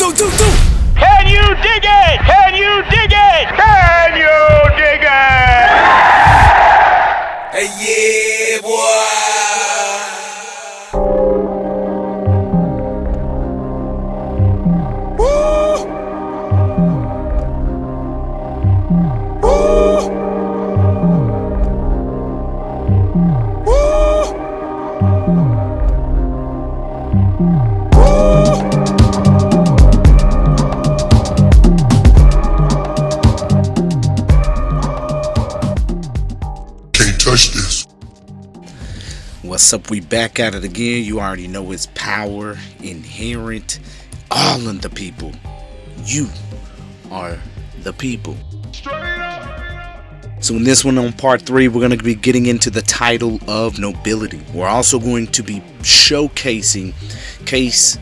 Can you dig it? Can you dig it? Can you dig it? Hey, yeah, boy. Touch this. What's up? We back at it again. You already know it's power inherent all in the people. You are the people. So in this one, on part 3, we're going to be getting into the title of nobility. We're also going to be showcasing case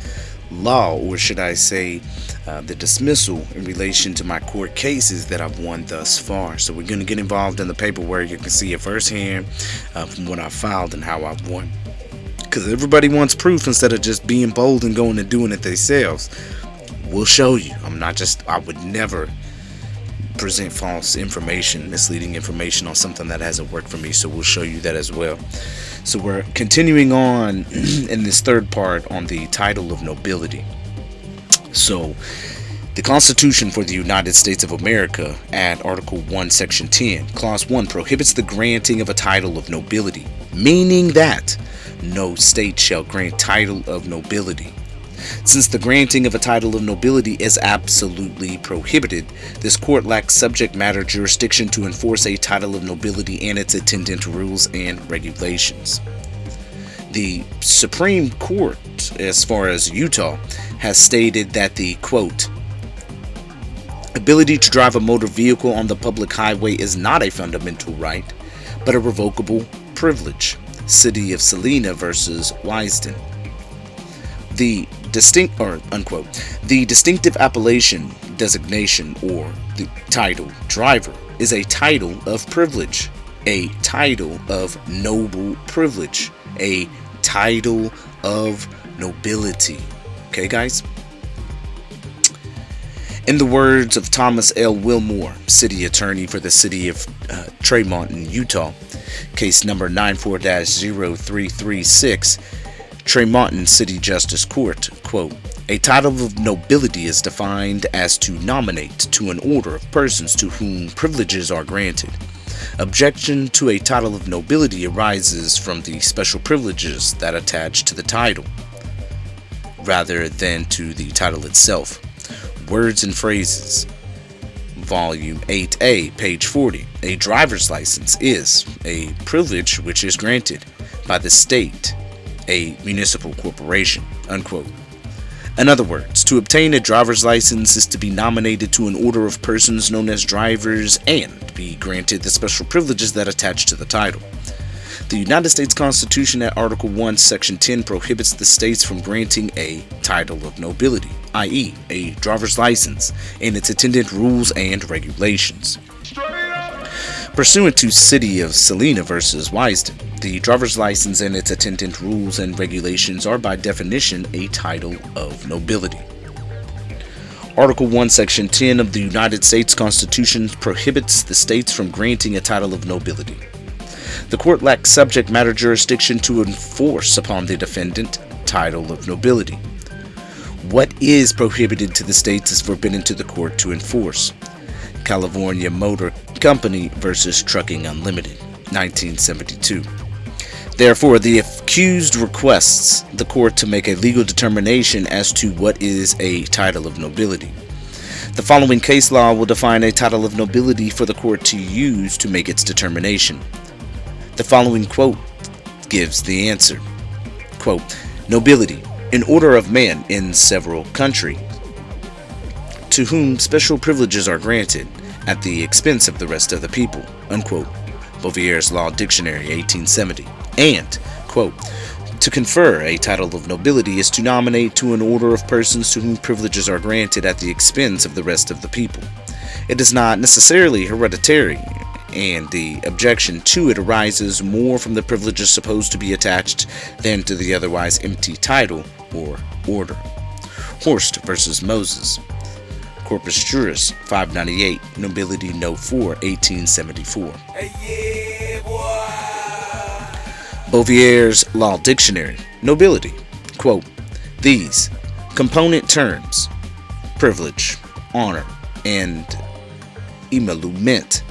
law, or should I say the dismissal in relation to my court cases that I've won thus far. So we're going to get involved in the paperwork. You can see it firsthand from what I filed and how I've won. Because everybody wants proof instead of just being bold and going and doing it themselves. We'll show you. I would never present false information, misleading information on something that hasn't worked for me. So we'll show you that as well. So we're continuing on in this third part on the title of nobility. So, the Constitution for the United States of America at Article 1, Section 10, Clause 1 prohibits the granting of a title of nobility, meaning that no state shall grant title of nobility. Since the granting of a title of nobility is absolutely prohibited, this court lacks subject matter jurisdiction to enforce a title of nobility and its attendant rules and regulations. The Supreme Court, as far as Utah, has stated that the, quote, ability to drive a motor vehicle on the public highway is not a fundamental right, but a revocable privilege. City of Salina versus Wisden. The distinctive appellation, designation, or the title driver is a title of privilege, a title of noble privilege, a title of nobility. Okay, guys? In the words of Thomas L. Wilmore, city attorney for the city of Tremont in Utah, case number 94-0336, Tremont City Justice Court, quote, a title of nobility is defined as to nominate to an order of persons to whom privileges are granted. Objection to a title of nobility arises from the special privileges that attach to the title, rather than to the title itself. Words and phrases. Volume 8A, page 40. A driver's license is a privilege which is granted by the state, a municipal corporation, unquote. In other words, to obtain a driver's license is to be nominated to an order of persons known as drivers and be granted the special privileges that attach to the title. The United States Constitution at Article 1, Section 10 prohibits the states from granting a title of nobility, i.e., a driver's license, and its attendant rules and regulations. Pursuant to City of Salina versus Wisden, the driver's license and its attendant rules and regulations are by definition a title of nobility. Article 1, Section 10 of the United States Constitution prohibits the states from granting a title of nobility. The court lacks subject matter jurisdiction to enforce upon the defendant title of nobility. What is prohibited to the states is forbidden to the court to enforce. California Motor Company versus Trucking Unlimited, 1972. Therefore, the accused requests the court to make a legal determination as to what is a title of nobility. The following case law will define a title of nobility for the court to use to make its determination. The following quote gives the answer. Quote, nobility, an order of men in several countries, to whom special privileges are granted at the expense of the rest of the people, unquote. Bouvier's Law Dictionary, 1870. And, quote, to confer a title of nobility is to nominate to an order of persons to whom privileges are granted at the expense of the rest of the people. It is not necessarily hereditary, and the objection to it arises more from the privileges supposed to be attached than to the otherwise empty title or order. Horst versus Moses. Corpus Juris 598, Nobility Note 4, 1874. Hey, yeah, boy. Bovier's Law Dictionary. Nobility. Quote, these component terms, privilege, honor, and emolument,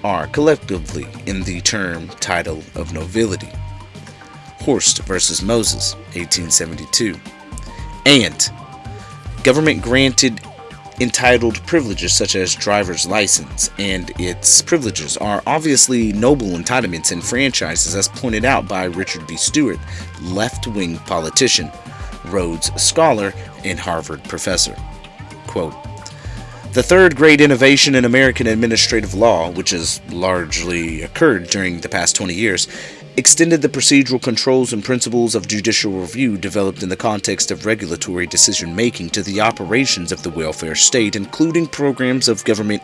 are collectively in the term title of nobility. Horst versus Moses, 1872. And government granted entitled privileges such as driver's license and its privileges are obviously noble entitlements and franchises, as pointed out by Richard B. Stewart, left-wing politician, Rhodes Scholar, and Harvard professor. Quote, the third great innovation in American administrative law, which has largely occurred during the past 20 years, extended the procedural controls and principles of judicial review developed in the context of regulatory decision-making to the operations of the welfare state, including programs of government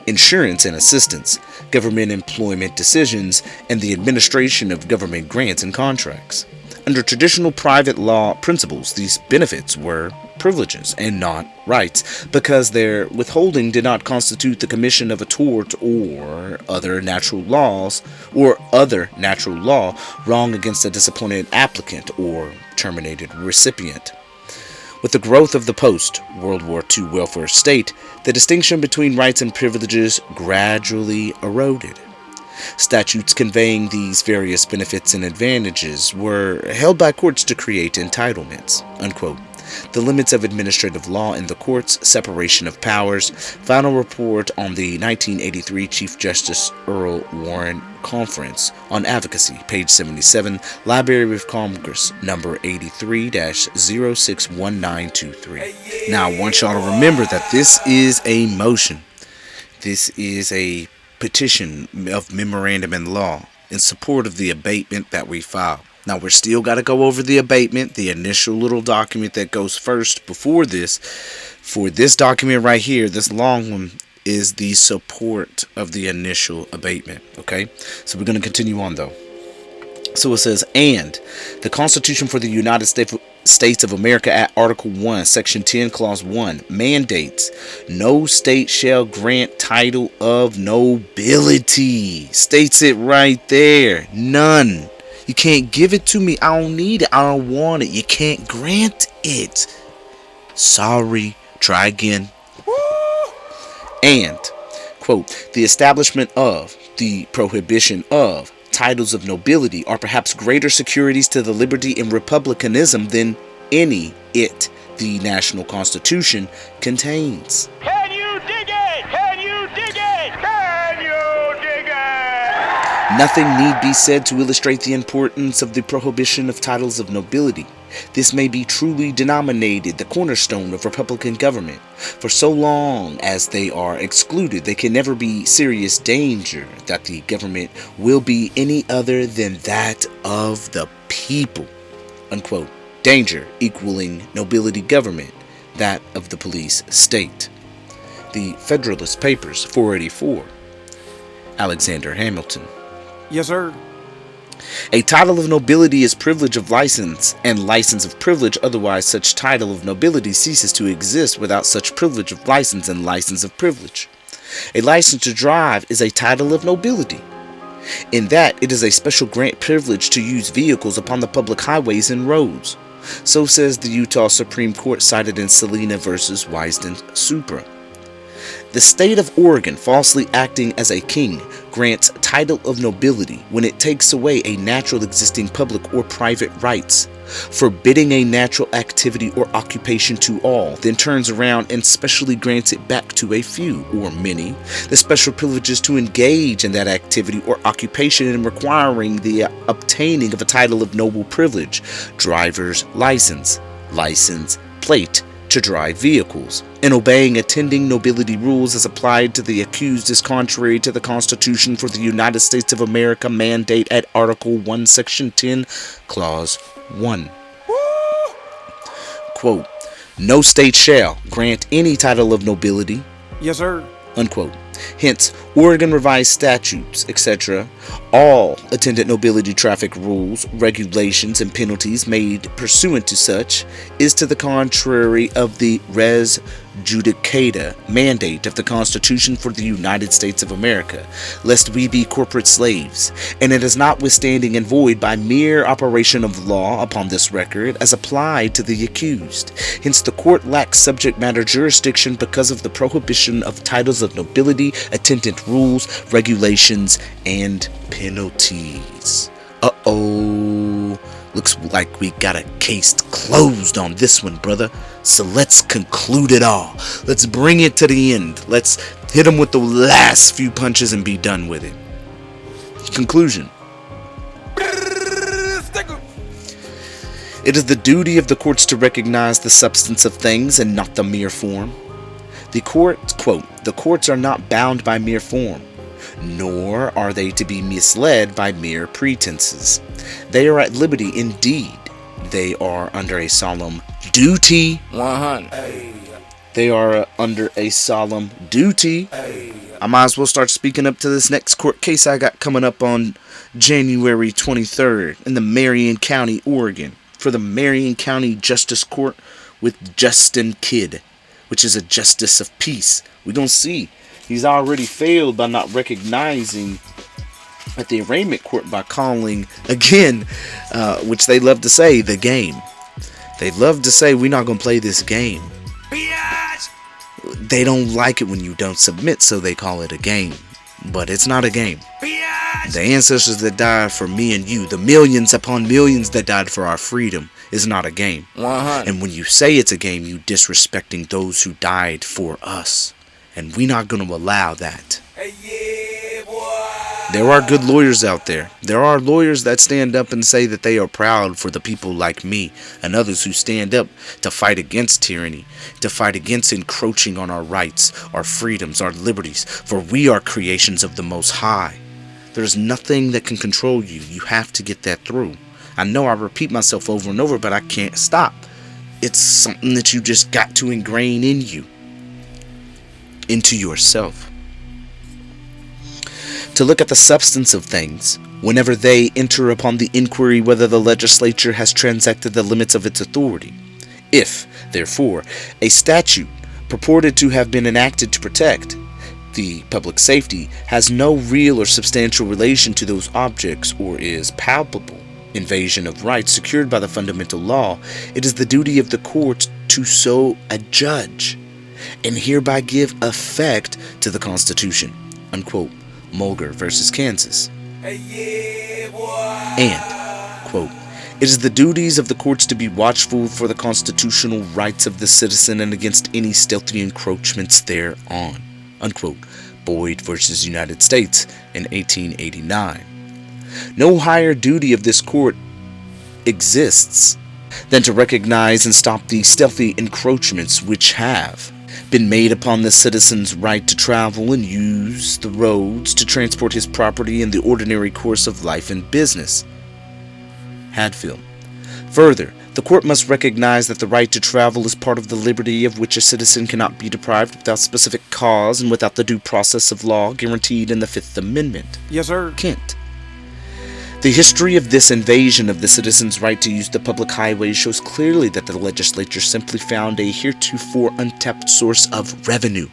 insurance and assistance, government employment decisions, and the administration of government grants and contracts. Under traditional private law principles, these benefits were privileges and not rights, because their withholding did not constitute the commission of a tort or other natural law wrong against a disappointed applicant or terminated recipient. With the growth of the post-World War II welfare state, the distinction between rights and privileges gradually eroded. Statutes conveying these various benefits and advantages were held by courts to create entitlements. Unquote. The Limits of Administrative Law in the Courts, Separation of Powers, Final Report on the 1983 Chief Justice Earl Warren Conference on Advocacy, page 77, Library of Congress, number 83-061923. Now, I want y'all to remember that this is a motion. This is a petition of memorandum in law in support of the abatement that we filed. Now, we're still got to go over the abatement, the initial little document that goes first before this. For this document right here, this long one, is the support of the initial abatement. Okay, so we're going to continue on though. So it says, and the Constitution for the United States of America at Article 1, Section 10, Clause 1 mandates no state shall grant title of nobility. States it right there. None. You can't give it to me. I don't need it. I don't want it. You can't grant it. Sorry. Try again. And, quote, the establishment of, the prohibition of, titles of nobility are perhaps greater securities to the liberty and republicanism than any the national constitution contains. Can you dig it? Can you dig it? Can you dig it? Nothing need be said to illustrate the importance of the prohibition of titles of nobility. This may be truly denominated the cornerstone of Republican government. For so long as they are excluded, they can never be serious danger that the government will be any other than that of the people. Unquote. Danger equaling nobility government, that of the police state. The Federalist Papers, 484. Alexander Hamilton. Yes, sir. A title of nobility is privilege of license, and license of privilege. Otherwise, such title of nobility ceases to exist without such privilege of license and license of privilege. A license to drive is a title of nobility, in that it is a special grant privilege to use vehicles upon the public highways and roads. So says the Utah Supreme Court, cited in Salina versus Wisden Supra. The state of Oregon, falsely acting as a king, grants title of nobility when it takes away a natural existing public or private rights, forbidding a natural activity or occupation to all, then turns around and specially grants it back to a few or many, the special privileges to engage in that activity or occupation, and requiring the obtaining of a title of noble privilege, driver's license, license plate, to drive vehicles, and obeying attending nobility rules as applied to the accused is contrary to the Constitution for the United States of America mandate at Article 1, Section 10, Clause 1. Quote, no state shall grant any title of nobility. Yes, sir. unquote. Hence, Oregon revised statutes, etc., all attendant nobility traffic rules, regulations, and penalties made pursuant to such, is to the contrary of the res judicata mandate of the Constitution for the United States of America, lest we be corporate slaves, and it is notwithstanding and void by mere operation of law upon this record as applied to the accused. Hence the court lacks subject matter jurisdiction because of the prohibition of titles of nobility, attendant rules, regulations, and penalties. Uh-oh. Looks like we got a case closed on this one, brother. So let's conclude it all. Let's bring it to the end. Let's hit them with the last few punches and be done with it. Conclusion. It is the duty of the courts to recognize the substance of things and not the mere form. The courts, quote, the courts are not bound by mere form, nor are they to be misled by mere pretenses. They are at liberty indeed. They are under a solemn duty. 100. They are under a solemn duty. I might as well start speaking up to this next court case I got coming up on January 23rd in the Marion County, Oregon, for the Marion County Justice Court with Justin Kidd, which is a justice of peace. We're going to see. He's already failed by not recognizing at the arraignment court by calling, again, which they love to say, the game. They love to say, we're not going to play this game. They don't like it when you don't submit, so they call it a game. But it's not a game. The ancestors that died for me and you, the millions upon millions that died for our freedom, is not a game. 100. And when you say it's a game, you disrespecting those who died for us. And we're not going to allow that. There are good lawyers out there. There are lawyers that stand up and say that they are proud for the people like me and others who stand up to fight against tyranny, to fight against encroaching on our rights, our freedoms, our liberties, for we are creations of the Most High. There's nothing that can control you. You have to get that through. I know I repeat myself over and over, but I can't stop. It's something that you just got to ingrain in you, into yourself. To look at the substance of things, whenever they enter upon the inquiry whether the legislature has transacted the limits of its authority. If, therefore, a statute purported to have been enacted to protect the public safety has no real or substantial relation to those objects or is palpable invasion of rights secured by the fundamental law, it is the duty of the court to so adjudge and hereby give effect to the Constitution, unquote. Mulger versus Kansas. And, quote, it is the duties of the courts to be watchful for the constitutional rights of the citizen and against any stealthy encroachments thereon, unquote. Boyd versus United States in 1889. No higher duty of this court exists than to recognize and stop the stealthy encroachments which have been made upon the citizen's right to travel and use the roads to transport his property in the ordinary course of life and business. Hadfield. Further, the court must recognize that the right to travel is part of the liberty of which a citizen cannot be deprived without specific cause and without the due process of law guaranteed in the Fifth Amendment. Yes, sir. Kent. The history of this invasion of the citizen's right to use the public highways shows clearly that the legislature simply found a heretofore untapped source of revenue,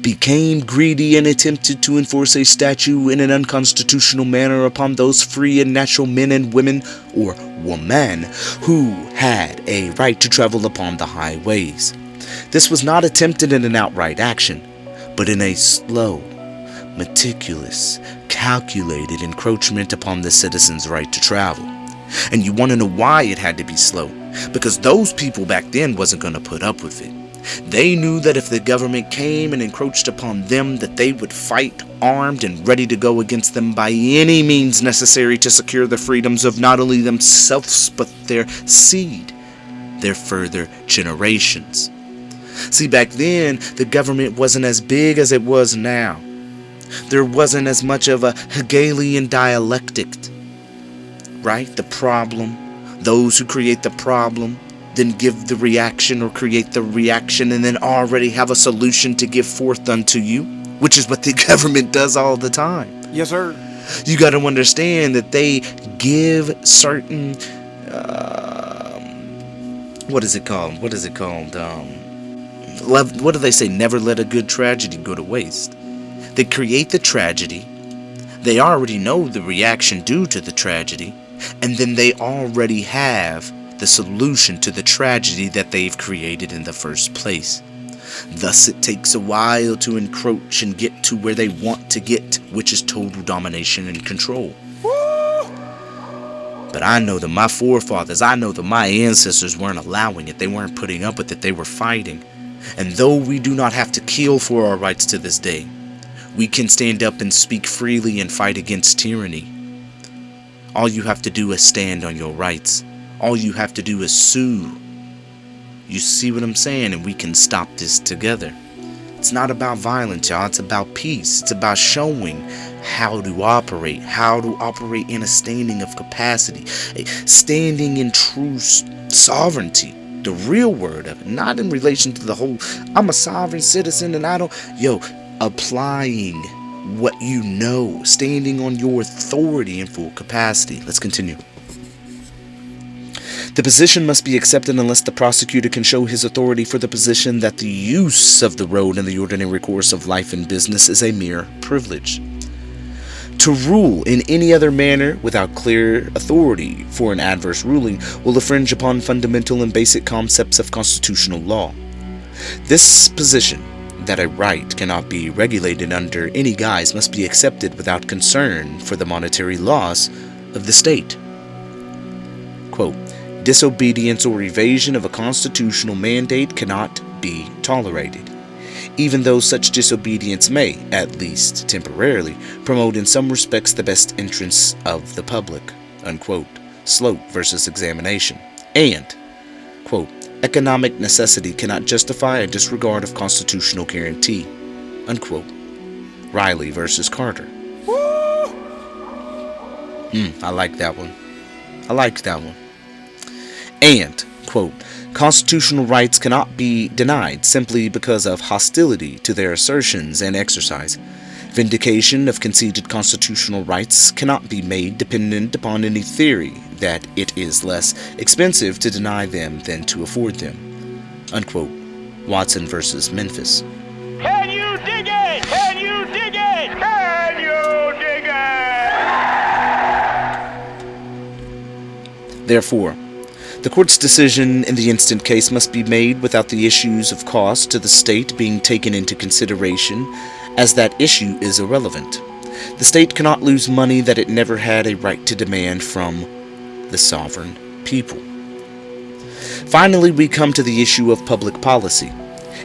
became greedy, and attempted to enforce a statute in an unconstitutional manner upon those free and natural men and women, or woman, who had a right to travel upon the highways. This was not attempted in an outright action, but in a slow, meticulous, calculated encroachment upon the citizen's right to travel. And you want to know why it had to be slow? Because those people back then wasn't going to put up with it. They knew that if the government came and encroached upon them, that they would fight armed and ready to go against them by any means necessary to secure the freedoms of not only themselves but their seed, their further generations. See, back then, the government wasn't as big as it was now. There wasn't as much of a Hegelian dialectic, right? The problem, those who create the problem, then give the reaction or create the reaction and then already have a solution to give forth unto you, which is what the government does all the time. Yes, sir. You got to understand that they give certain, what is it called? What do they say? Never let a good tragedy go to waste. They create the tragedy. They already know the reaction due to the tragedy. And then they already have the solution to the tragedy that they've created in the first place. Thus, it takes a while to encroach and get to where they want to get, which is total domination and control. But I know that my forefathers, I know that my ancestors weren't allowing it. They weren't putting up with it. They were fighting. And though we do not have to kill for our rights to this day, we can stand up and speak freely and fight against tyranny. All you have to do is stand on your rights. All you have to do is sue. You see what I'm saying? And we can stop this together. It's not about violence, y'all. It's about peace. It's about showing how to operate in a standing of capacity, standing in true sovereignty, the real word of it, not in relation to the whole, I'm a sovereign citizen and I don't, applying what you know, standing on your authority in full capacity. Let's continue. The position must be accepted unless the prosecutor can show his authority for the position that the use of the road in the ordinary course of life and business is a mere privilege. To rule in any other manner without clear authority for an adverse ruling will infringe upon fundamental and basic concepts of constitutional law. This position, that a right cannot be regulated under any guise, must be accepted without concern for the monetary loss of the state. Quote, disobedience or evasion of a constitutional mandate cannot be tolerated, even though such disobedience may, at least temporarily, promote in some respects the best interests of the public. Unquote. Sloat versus Examination. And, quote, economic necessity cannot justify a disregard of constitutional guarantee. Unquote. Riley versus Carter. I like that one. And, quote, constitutional rights cannot be denied simply because of hostility to their assertions and exercise. Vindication of conceded constitutional rights cannot be made dependent upon any theory that it is less expensive to deny them than to afford them. Unquote. Watson versus Memphis. Can you dig it? Can you dig it? Can you dig it? Therefore, the court's decision in the instant case must be made without the issues of cost to the state being taken into consideration, as that issue is irrelevant. The state cannot lose money that it never had a right to demand from the sovereign people. Finally, we come to the issue of public policy.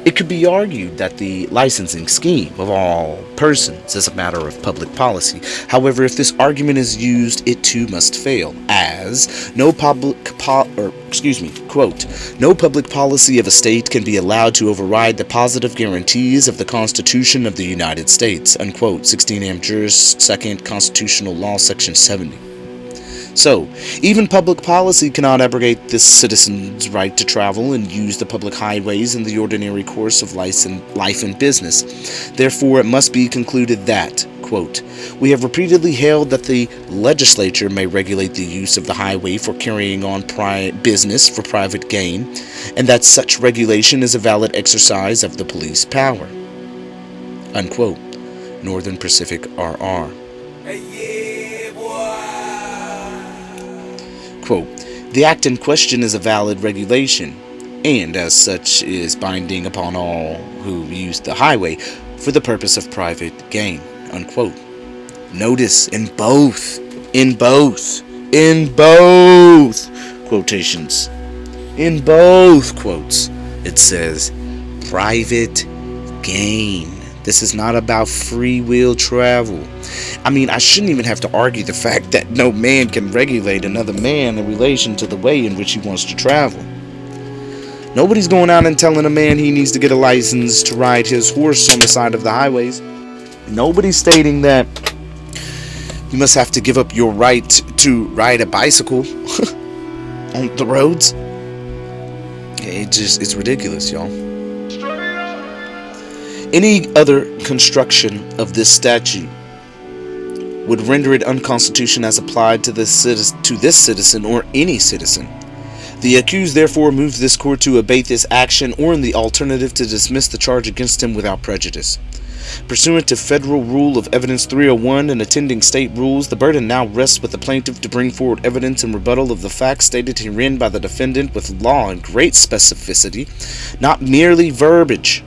It could be argued that the licensing scheme of all persons is a matter of public policy. However, if this argument is used, it too must fail, as no public quote, no public policy of a state can be allowed to override the positive guarantees of the Constitution of the United States, unquote, 16 Am. Juris 2nd Constitutional Law, Section 70. So, even public policy cannot abrogate the citizen's right to travel and use the public highways in the ordinary course of life and business. Therefore, it must be concluded that, quote, we have repeatedly held that the legislature may regulate the use of the highway for carrying on business for private gain, and that such regulation is a valid exercise of the police power. Unquote. Northern Pacific R.R. Quote, the act in question is a valid regulation, and as such is binding upon all who use the highway for the purpose of private gain. Unquote. Notice in both quotations, in both quotes, it says private gain. This is not about free will travel. I mean, I shouldn't even have to argue the fact that no man can regulate another man in relation to the way in which he wants to travel. Nobody's going out and telling a man he needs to get a license to ride his horse on the side of the highways. Nobody's stating that you must have to give up your right to ride a bicycle on the roads. It's ridiculous, y'all. Any other construction of this statute would render it unconstitutional as applied to this citizen or any citizen. The accused therefore moves this court to abate this action, or in the alternative to dismiss the charge against him without prejudice. Pursuant to Federal Rule of Evidence 301 and attending state rules, the burden now rests with the plaintiff to bring forward evidence in rebuttal of the facts stated herein by the defendant with law and great specificity, not merely verbiage,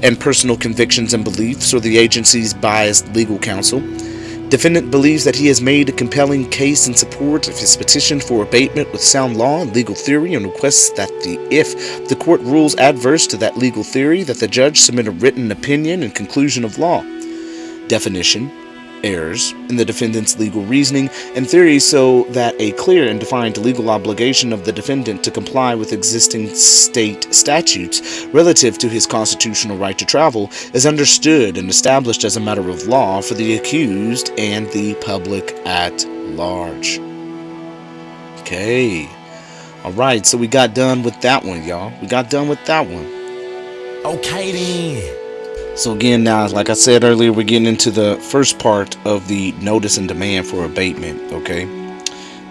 and personal convictions and beliefs or the agency's biased legal counsel. Defendant believes that he has made a compelling case in support of his petition for abatement with sound law and legal theory, and requests that if the court rules adverse to that legal theory, that the judge submit a written opinion and conclusion of law, definition, errors in the defendant's legal reasoning and theory, so that a clear and defined legal obligation of the defendant to comply with existing state statutes relative to his constitutional right to travel is understood and established as a matter of law for the accused and the public at large. Okay. Alright, so we got done with that one, y'all. We got done with that one. Okay then. So again, now, like I said earlier, we're getting into the first part of the notice and demand for abatement, okay?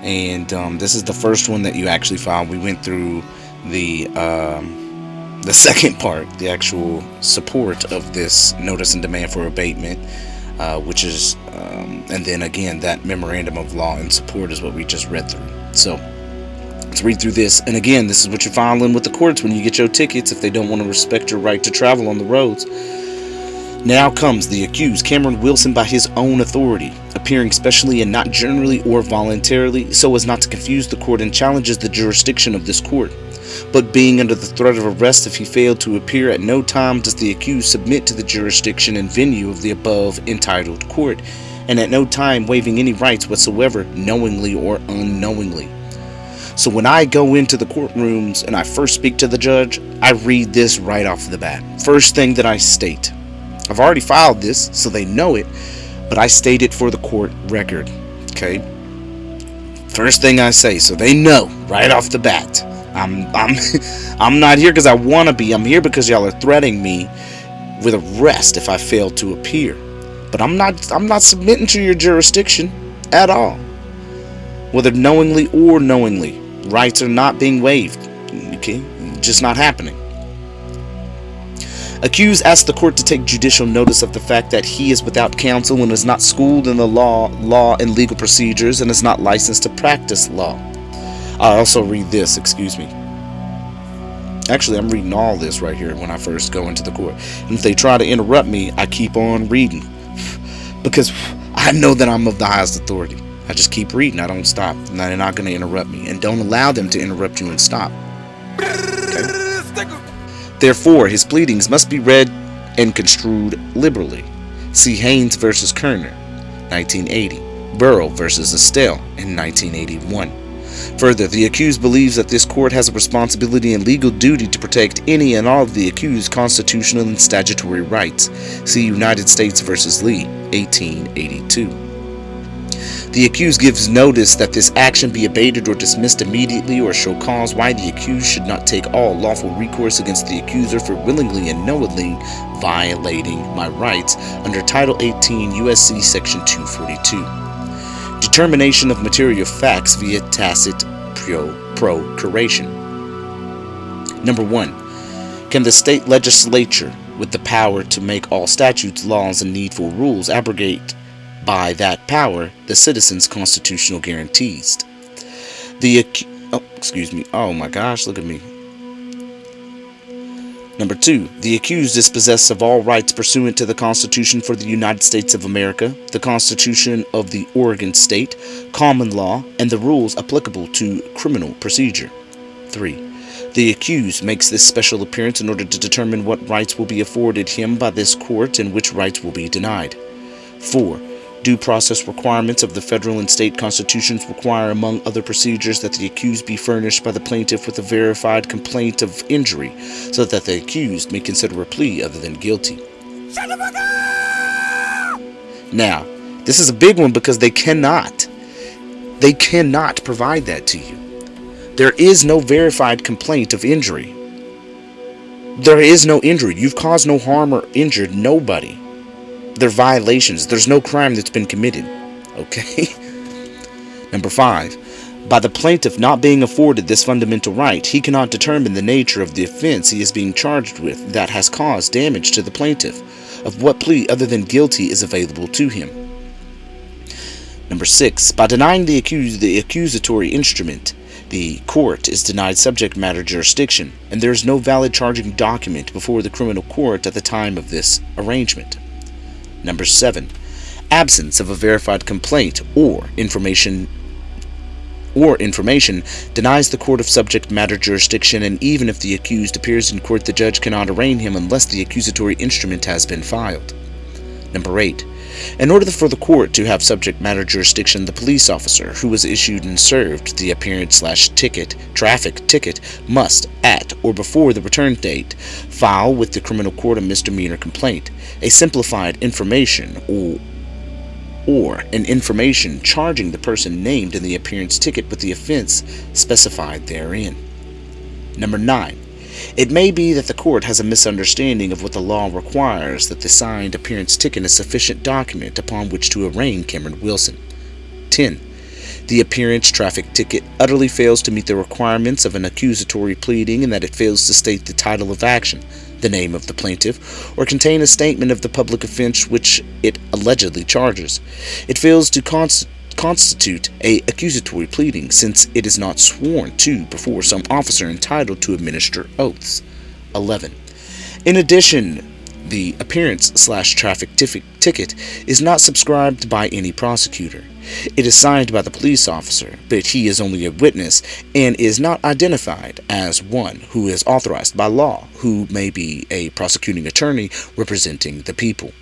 And this is the first one that you actually filed. We went through the second part, the actual support of this notice and demand for abatement, which is, and then again, that memorandum of law and support is what we just read through. So let's read through this. And again, this is what you're filing with the courts when you get your tickets if they don't want to respect your right to travel on the roads. Now comes the accused, Cameron Wilson, by his own authority, appearing specially and not generally or voluntarily, so as not to confuse the court, and challenges the jurisdiction of this court. But being under the threat of arrest if he failed to appear, at no time does the accused submit to the jurisdiction and venue of the above entitled court, and at no time waiving any rights whatsoever, knowingly or unknowingly. So when I go into the courtrooms and I first speak to the judge, I read this right off the bat. First thing that I state. I've already filed this, so they know it, but I state it for the court record, okay? First thing I say, so they know right off the bat. I'm not here because I want to be. I'm here because y'all are threatening me with arrest if I fail to appear. But I'm not submitting to your jurisdiction at all. Whether knowingly or knowingly, rights are not being waived. Okay? Just not happening. Accused asks the court to take judicial notice of the fact that he is without counsel and is not schooled in the law and legal procedures, and is not licensed to practice law. I also read this, excuse me. Actually, I'm reading all this right here when I first go into the court. And if they try to interrupt me, I keep on reading. Because I know that I'm of the highest authority. I just keep reading. I don't stop. And they're not going to interrupt me. And don't allow them to interrupt you and stop. Okay? Therefore, his pleadings must be read and construed liberally. See Haynes v. Kerner, 1980. Burrow v. Estelle in 1981. Further, the accused believes that this court has a responsibility and legal duty to protect any and all of the accused's constitutional and statutory rights. See United States v. Lee, 1882. The accused gives notice that this action be abated or dismissed immediately, or show cause why the accused should not take all lawful recourse against the accuser for willingly and knowingly violating my rights under Title 18 U.S.C. Section 242. Determination of material facts via tacit procuration. Number 1. Can the state legislature, with the power to make all statutes, laws, and needful rules, abrogate by that power the citizens' constitutional guarantees? Oh my gosh, look at me. Number 2. The accused is possessed of all rights pursuant to the Constitution for the United States of America, the Constitution of the Oregon State, common law, and the rules applicable to criminal procedure. 3. The accused makes this special appearance in order to determine what rights will be afforded him by this court and which rights will be denied. 4. Due process requirements of the federal and state constitutions require, among other procedures, that the accused be furnished by the plaintiff with a verified complaint of injury, so that the accused may consider a plea other than guilty. Shut the fuck up! Now, this is a big one because they cannot provide that to you. There is no verified complaint of injury. There is no injury. You've caused no harm or injured nobody. There are violations. There's no crime that's been committed. Okay? Number 5. By the plaintiff not being afforded this fundamental right, he cannot determine the nature of the offense he is being charged with that has caused damage to the plaintiff, of what plea other than guilty is available to him. Number 6. By denying the accused the accusatory instrument, the court is denied subject matter jurisdiction, and there is no valid charging document before the criminal court at the time of this arrangement. Number 7. Absence of a verified complaint or information denies the court of subject matter jurisdiction, and even if the accused appears in court, the judge cannot arraign him unless the accusatory instrument has been filed. Number 8. In order for the court to have subject matter jurisdiction, the police officer who was issued and served the traffic ticket must, at or before the return date, file with the criminal court a misdemeanor complaint, a simplified information or an information charging the person named in the appearance ticket with the offense specified therein. Number 9. It may be that the court has a misunderstanding of what the law requires that the signed appearance ticket is sufficient document upon which to arraign Cameron Wilson. 10. The appearance traffic ticket utterly fails to meet the requirements of an accusatory pleading, in that it fails to state the title of action, the name of the plaintiff, or contain a statement of the public offense which it allegedly charges. It fails to constitute a accusatory pleading, since it is not sworn to before some officer entitled to administer oaths. 11. In addition, the appearance/traffic ticket is not subscribed by any prosecutor. It is signed by the police officer, but he is only a witness and is not identified as one who is authorized by law, who may be a prosecuting attorney representing the people.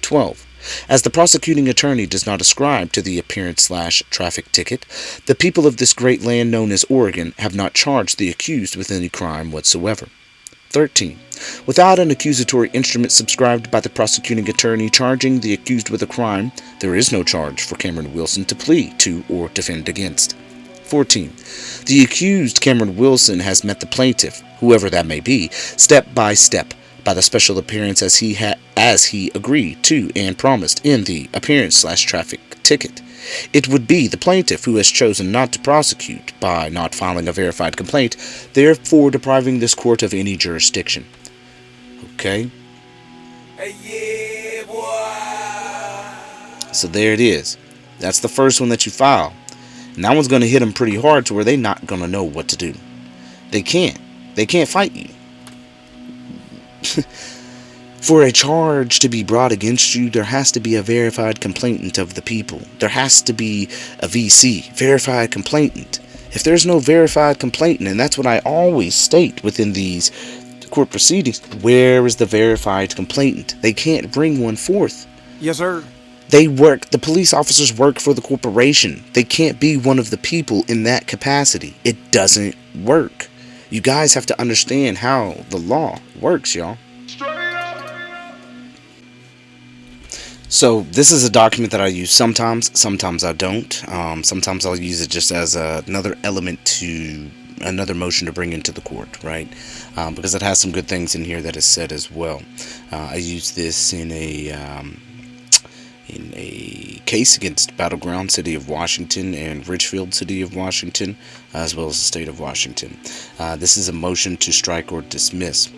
12. As the prosecuting attorney does not ascribe to the appearance/traffic ticket, the people of this great land known as Oregon have not charged the accused with any crime whatsoever. 13. Without an accusatory instrument subscribed by the prosecuting attorney charging the accused with a crime, there is no charge for Cameron Wilson to plead to or defend against. 14. The accused Cameron Wilson has met the plaintiff, whoever that may be, step by step, by the special appearance as he agreed to and promised in the appearance/traffic ticket. It would be the plaintiff who has chosen not to prosecute by not filing a verified complaint, therefore depriving this court of any jurisdiction. Okay? Yeah, boy. So there it is. That's the first one that you file. And that one's going to hit them pretty hard to where they're not going to know what to do. They can't. They can't fight you. For a charge to be brought against you, there has to be a verified complainant of the people. There has to be a VC, verified complainant. If there's no verified complainant, and that's what I always state within these court proceedings, where is the verified complainant? They can't bring one forth. Yes, sir. The police officers work for the corporation. They can't be one of the people in that capacity. It doesn't work. You guys have to understand how the law works, y'all. So this is a document that I use sometimes I don't. Sometimes I'll use it just as another element to another motion to bring into the court, right? Because it has some good things in here that is said as well. I use this in a case against Battleground City of Washington and Richfield City of Washington, as well as the state of Washington. This is a motion to strike or dismiss.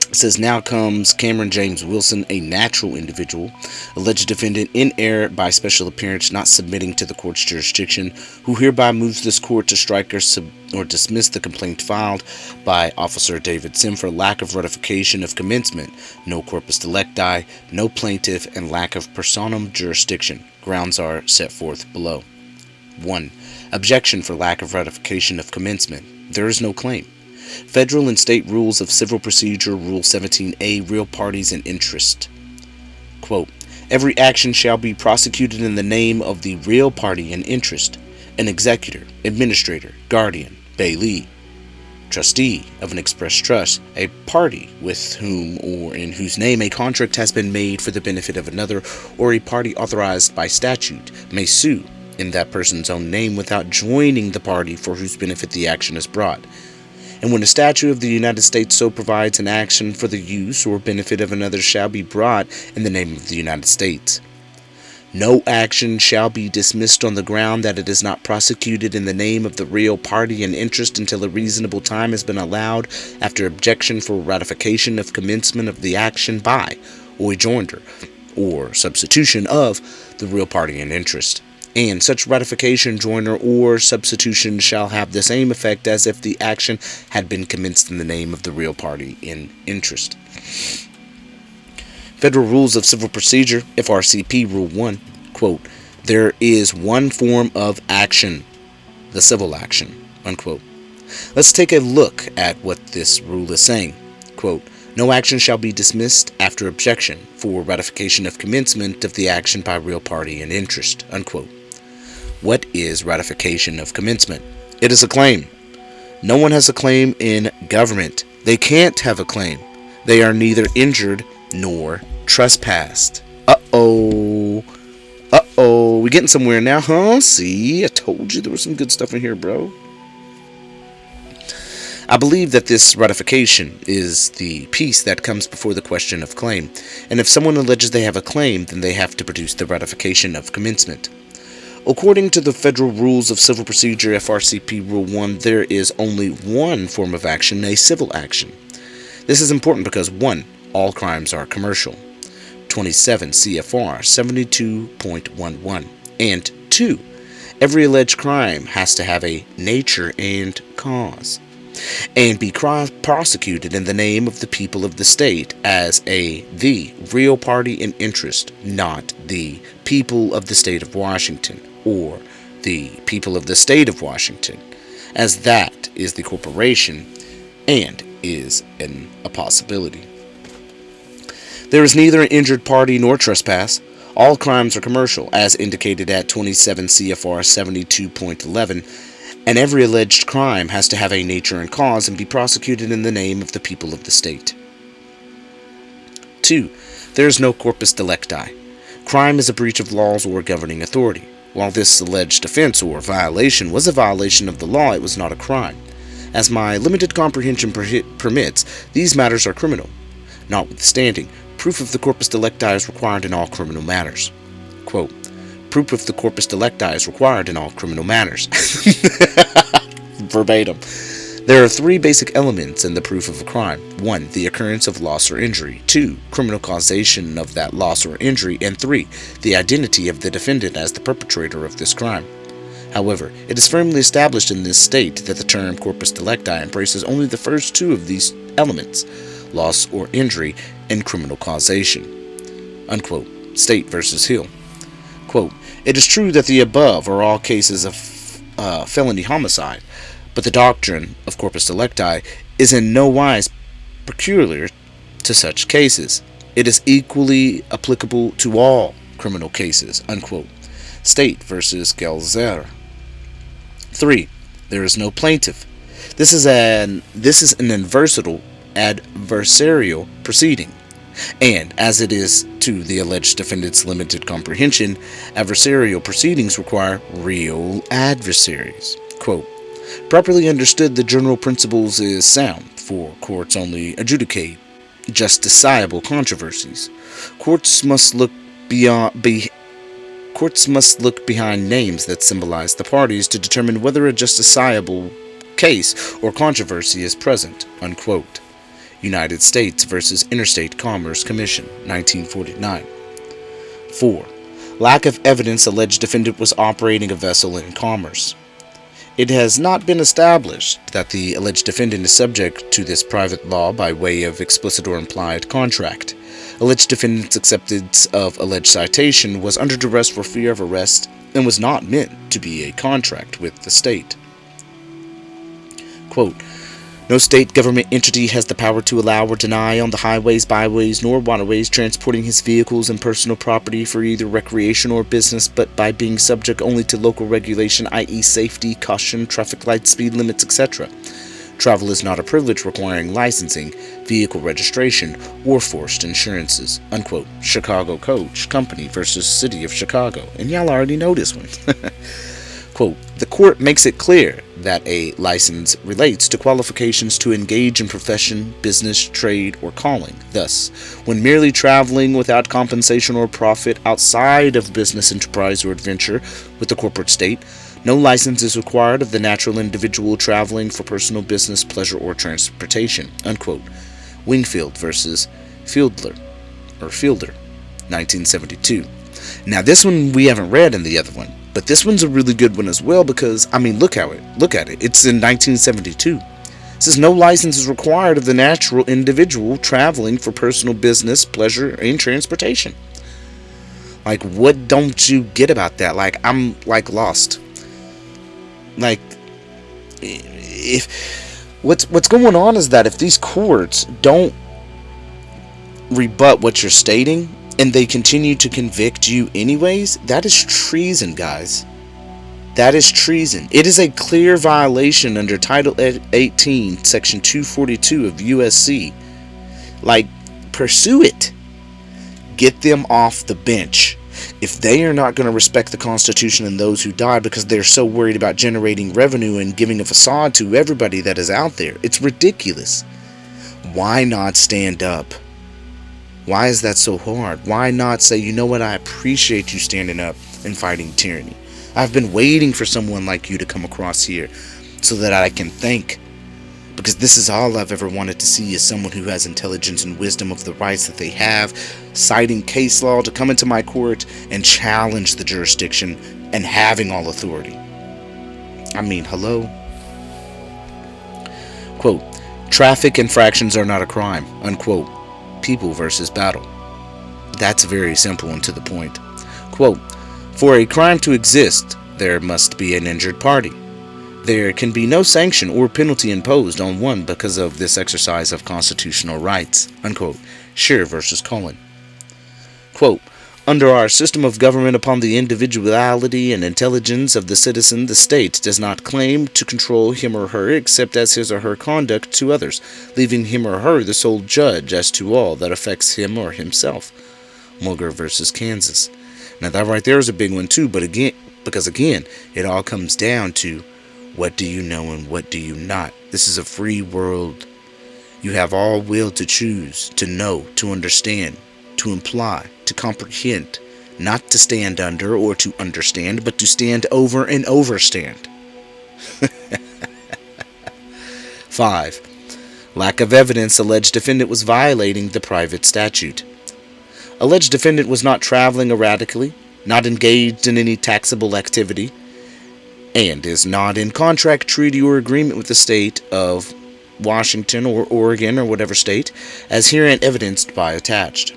It says, now comes Cameron James Wilson, a natural individual, alleged defendant in error by special appearance, not submitting to the court's jurisdiction, who hereby moves this court to strike or dismiss the complaint filed by Officer David Sim for lack of ratification of commencement, no corpus delicti, no plaintiff, and lack of personam jurisdiction. Grounds are set forth below. 1. Objection for lack of ratification of commencement. There is no claim. Federal and State Rules of Civil Procedure, Rule 17a, Real Parties and Interest. Quote, every action shall be prosecuted in the name of the real party and interest, an executor, administrator, guardian, bailee, trustee of an express trust, a party with whom or in whose name a contract has been made for the benefit of another, or a party authorized by statute may sue in that person's own name without joining the party for whose benefit the action is brought. And when a statute of the United States so provides, an action for the use or benefit of another shall be brought in the name of the United States. No action shall be dismissed on the ground that it is not prosecuted in the name of the real party in interest until a reasonable time has been allowed after objection for ratification of commencement of the action by, or rejoinder, or substitution of the real party in interest. And such ratification, joinder, or substitution shall have the same effect as if the action had been commenced in the name of the real party in interest. Federal Rules of Civil Procedure, FRCP Rule 1, quote, there is one form of action, the civil action, unquote. Let's take a look at what this rule is saying. Quote, no action shall be dismissed after objection for ratification of commencement of the action by real party in interest, unquote. What is ratification of commencement? It is a claim. No one has a claim in government. They can't have a claim. They are neither injured nor trespassed. Uh-oh. We getting somewhere now, huh? See, I told you there was some good stuff in here, bro. I believe that this ratification is the piece that comes before the question of claim. And if someone alleges they have a claim, then they have to produce the ratification of commencement. According to the Federal Rules of Civil Procedure, FRCP Rule 1, there is only one form of action, a civil action. This is important because 1. All crimes are commercial, 27 CFR 72.11, and 2. Every alleged crime has to have a nature and cause, and be prosecuted in the name of the people of the state as the real party in interest, not the people of the state of Washington, or the people of the state of Washington, as that is the corporation and is a possibility. There is neither an injured party nor trespass. All crimes are commercial, as indicated at 27 CFR 72.11, and every alleged crime has to have a nature and cause and be prosecuted in the name of the people of the state. 2. There is no corpus delicti. Crime is a breach of laws or governing authority. While this alleged offense or violation was a violation of the law, it was not a crime. As my limited comprehension permits, these matters are criminal. Notwithstanding, proof of the corpus delicti is required in all criminal matters. Quote, proof of the corpus delicti is required in all criminal matters. Verbatim. There are 3 basic elements in the proof of a crime. 1. The occurrence of loss or injury. 2. Criminal causation of that loss or injury. And 3. The identity of the defendant as the perpetrator of this crime. However, it is firmly established in this state that the term corpus delicti embraces only the first 2 of these elements, loss or injury, and criminal causation. Unquote. State versus Hill. Quote, it is true that the above are all cases of felony homicide, but the doctrine of corpus delicti is in no wise peculiar to such cases. It is equally applicable to all criminal cases. Unquote. State versus Gelzer. 3. There is no plaintiff. This is an adversarial proceeding, and as it is to the alleged defendant's limited comprehension, adversarial proceedings require real adversaries. Quote, properly understood, the general principles is sound, for courts only adjudicate justiciable controversies. Courts must look behind names that symbolize the parties to determine whether a justiciable case or controversy is present. Unquote. United States versus Interstate Commerce Commission, 1949. 4. Lack of evidence alleged defendant was operating a vessel in commerce. It has not been established that the alleged defendant is subject to this private law by way of explicit or implied contract. Alleged defendant's acceptance of alleged citation was under duress for fear of arrest and was not meant to be a contract with the state. Quote, no state government entity has the power to allow or deny on the highways, byways, nor waterways transporting his vehicles and personal property for either recreation or business, but by being subject only to local regulation, i.e. safety, caution, traffic lights, speed limits, etc. Travel is not a privilege requiring licensing, vehicle registration, or forced insurances. Unquote. Chicago Coach Company versus City of Chicago. And y'all already know this one. Quote, the court makes it clear that a license relates to qualifications to engage in profession, business, trade, or calling. Thus, when merely traveling without compensation or profit outside of business enterprise or adventure with the corporate state, no license is required of the natural individual traveling for personal business, pleasure, or transportation. Unquote. Wingfield versus Fielder, 1972. Now, this one we haven't read in the other one, but this one's a really good one as well because, I mean, look at it. It's in 1972. It says no license is required of the natural individual traveling for personal business, pleasure, and transportation. Like, what don't you get about that? Like, I'm, like, lost. Like, if what's going on is that if these courts don't rebut what you're stating, and they continue to convict you anyways, that is treason, guys. That is treason. It is a clear violation under Title 18, Section 242 of USC. Like, pursue it. Get them off the bench. If they are not going to respect the Constitution and those who died because they're so worried about generating revenue and giving a facade to everybody that is out there, it's ridiculous. Why not stand up? Why is that so hard? Why not say, you know what, I appreciate you standing up and fighting tyranny. I've been waiting for someone like you to come across here so that I can think. Because this is all I've ever wanted to see is someone who has intelligence and wisdom of the rights that they have, citing case law to come into my court and challenge the jurisdiction and having all authority. I mean, hello? Quote, traffic infractions are not a crime, unquote. People versus battle. That's very simple and to the point. Quote, for a crime to exist, there must be an injured party. There can be no sanction or penalty imposed on one because of this exercise of constitutional rights. Unquote. Scheer versus Cullen. Quote, under our system of government, upon the individuality and intelligence of the citizen, the state does not claim to control him or her except as his or her conduct to others, leaving him or her the sole judge as to all that affects him or himself. Mulger versus Kansas. Now that right there is a big one too, but again, it all comes down to what do you know and what do you not. This is a free world. You have all will to choose, to know, to understand, to imply, to comprehend, not to stand under or to understand, but to stand over and overstand. 5. Lack of evidence. Alleged defendant was violating the private statute. Alleged defendant was not traveling erratically, not engaged in any taxable activity, and is not in contract, treaty, or agreement with the state of Washington or Oregon or whatever state, as herein evidenced by attached.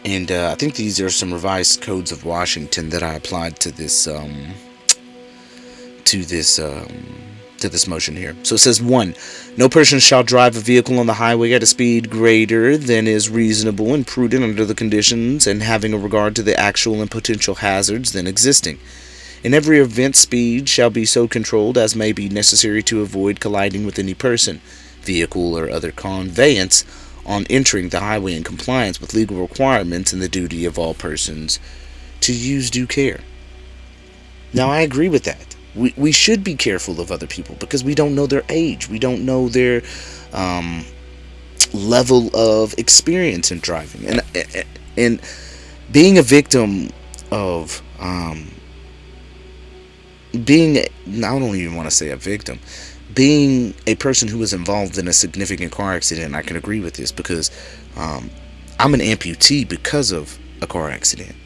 And I think these are some revised codes of Washington that I applied to this motion here. So it says 1. No person shall drive a vehicle on the highway at a speed greater than is reasonable and prudent under the conditions and having a regard to the actual and potential hazards then existing. In every event, speed shall be so controlled as may be necessary to avoid colliding with any person, vehicle, or other conveyance on entering the highway in compliance with legal requirements and the duty of all persons to use due care. Now, I agree with that. We should be careful of other people because we don't know their age. We don't know their level of experience in driving. And being a victim of... I don't even want to say a victim. Being a person who was involved in a significant car accident, I can agree with this because I'm an amputee because of a car accident.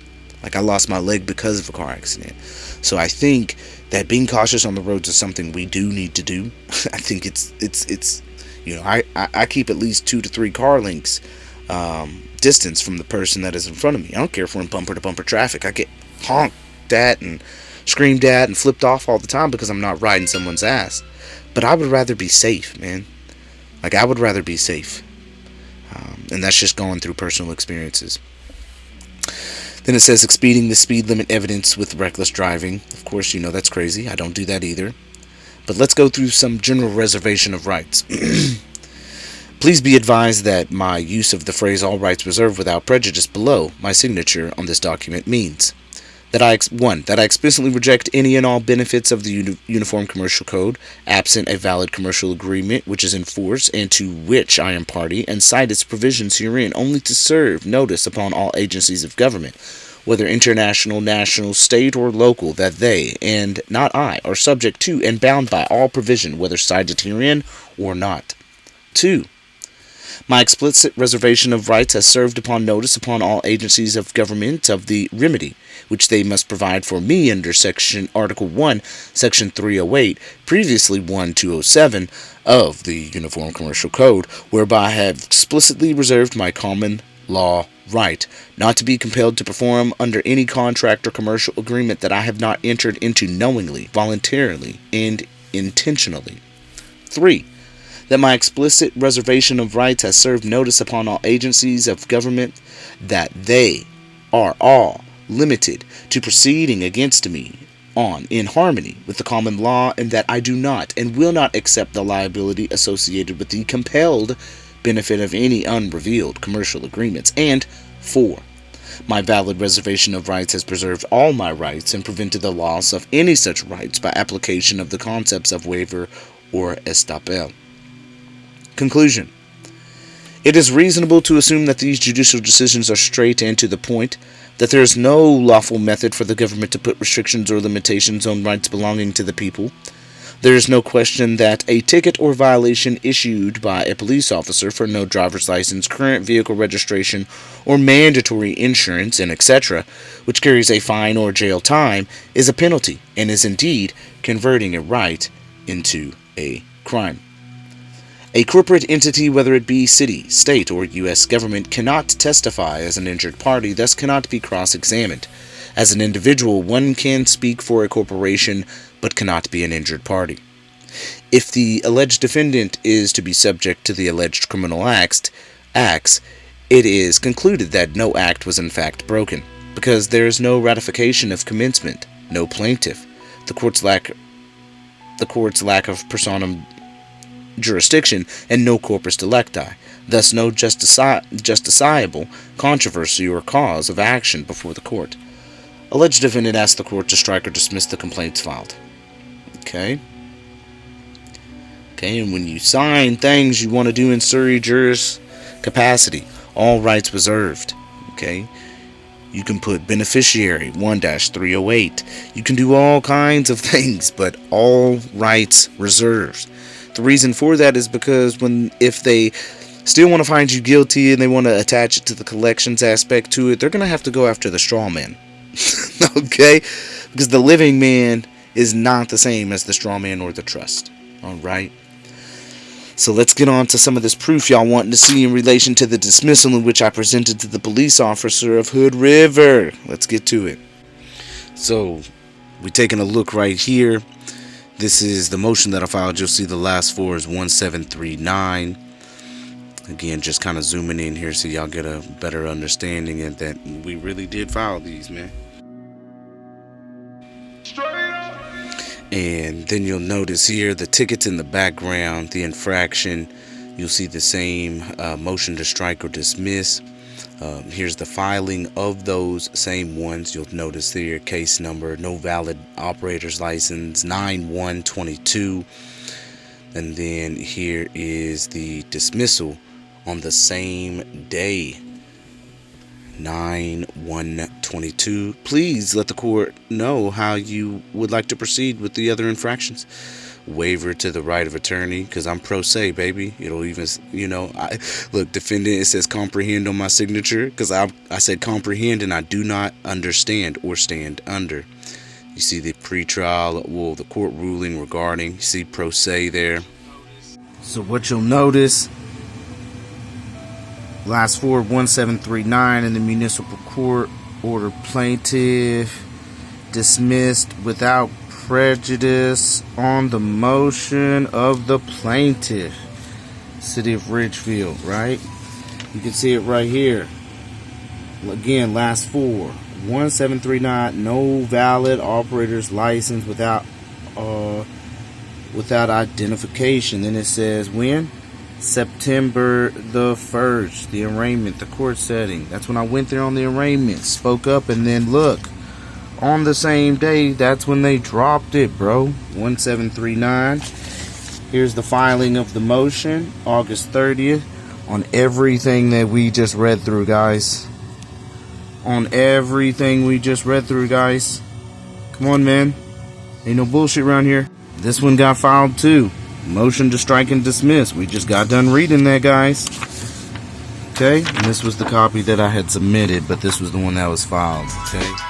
Like, I lost my leg because of a car accident. So I think that being cautious on the roads is something we do need to do. I think it's you know, I keep at least 2 to 3 car lengths distance from the person that is in front of me. I don't care if we're in bumper to bumper traffic. I get honked at and screamed at and flipped off all the time because I'm not riding someone's ass. But I would rather be safe, man. Like, I would rather be safe. And that's just going through personal experiences. Then it says exceeding the speed limit evidence with reckless driving. Of course, you know that's crazy. I don't do that either. But let's go through some general reservation of rights. Please be advised that my use of the phrase all rights reserved without prejudice below my signature on this document means that I explicitly reject any and all benefits of the Uniform Commercial Code, absent a valid commercial agreement which is in force and to which I am party, and cite its provisions herein only to serve notice upon all agencies of government, whether international, national, state, or local, that they, and not I, are subject to and bound by all provision, whether cited herein or not. 2. My explicit reservation of rights has served upon notice upon all agencies of government of the remedy which they must provide for me under Article 1, Section 308, previously 1207 of the Uniform Commercial Code, whereby I have explicitly reserved my common law right not to be compelled to perform under any contract or commercial agreement that I have not entered into knowingly, voluntarily, and intentionally. 3. That my explicit reservation of rights has served notice upon all agencies of government that they are all limited to proceeding against me in harmony with the common law, and that I do not and will not accept the liability associated with the compelled benefit of any unrevealed commercial agreements. And 4. My valid reservation of rights has preserved all my rights and prevented the loss of any such rights by application of the concepts of waiver or estoppel. Conclusion. It is reasonable to assume that these judicial decisions are straight and to the point, that there is no lawful method for the government to put restrictions or limitations on rights belonging to the people. There is no question that a ticket or violation issued by a police officer for no driver's license, current vehicle registration, or mandatory insurance, and etc., which carries a fine or jail time, is a penalty, and is indeed converting a right into a crime. A corporate entity, whether it be city, state, or U.S. government, cannot testify as an injured party, thus cannot be cross-examined. As an individual, one can speak for a corporation, but cannot be an injured party. If the alleged defendant is to be subject to the alleged criminal acts, it is concluded that no act was in fact broken, because there is no ratification of commencement, no plaintiff, the court's lack of personam jurisdiction, and no corpus delicti, thus no justiciable controversy or cause of action before the court. Alleged defendant asks the court to strike or dismiss the complaints filed. Okay, and when you sign things you want to do in sui juris capacity, all rights reserved. Okay, you can put beneficiary 1-308. You can do all kinds of things, but all rights reserved. The reason for that is because if they still want to find you guilty and they want to attach it to the collections aspect to it, they're going to have to go after the straw man. Okay? Because the living man is not the same as the straw man or the trust. Alright? So let's get on to some of this proof y'all wanting to see in relation to the dismissal in which I presented to the police officer of Hood River. Let's get to it. So, we're taking a look right here. This is the motion that I filed. You'll see the last four is 1739. Again, just kind of zooming in here so y'all get a better understanding and that we really did file these, man. And then you'll notice here the tickets in the background, the infraction. You'll see the same motion to strike or dismiss. Here's the filing of those same ones. You'll notice there case number, no valid operator's license, 9/1/22. And then here is the dismissal on the same day, 9/1/22. Please let the court know how you would like to proceed with the other infractions. Waiver to the right of attorney, because I'm pro se, baby. It'll even, look, defendant, it says comprehend on my signature, because I said comprehend and I do not understand or stand under. You see the pretrial, the court ruling regarding, you see pro se there. So what you'll notice, last four, 1739 in the municipal court order, plaintiff dismissed without prejudice on the motion of the plaintiff, City of Ridgefield, right? You can see it right here. Again, last four, 1739, no valid operator's license without without identification. Then it says when? September the 1st, the arraignment, the court setting. That's when I went there on the arraignment, spoke up, and then look, on the same day, that's when they dropped it, bro. 1739. Here's the filing of the motion, August 30th, on everything that we just read through, guys. On everything we just read through, guys. Come on, man. Ain't no bullshit around here. This one got filed too. Motion to strike and dismiss. We just got done reading that, guys. Okay, and this was the copy that I had submitted, but this was the one that was filed. Okay.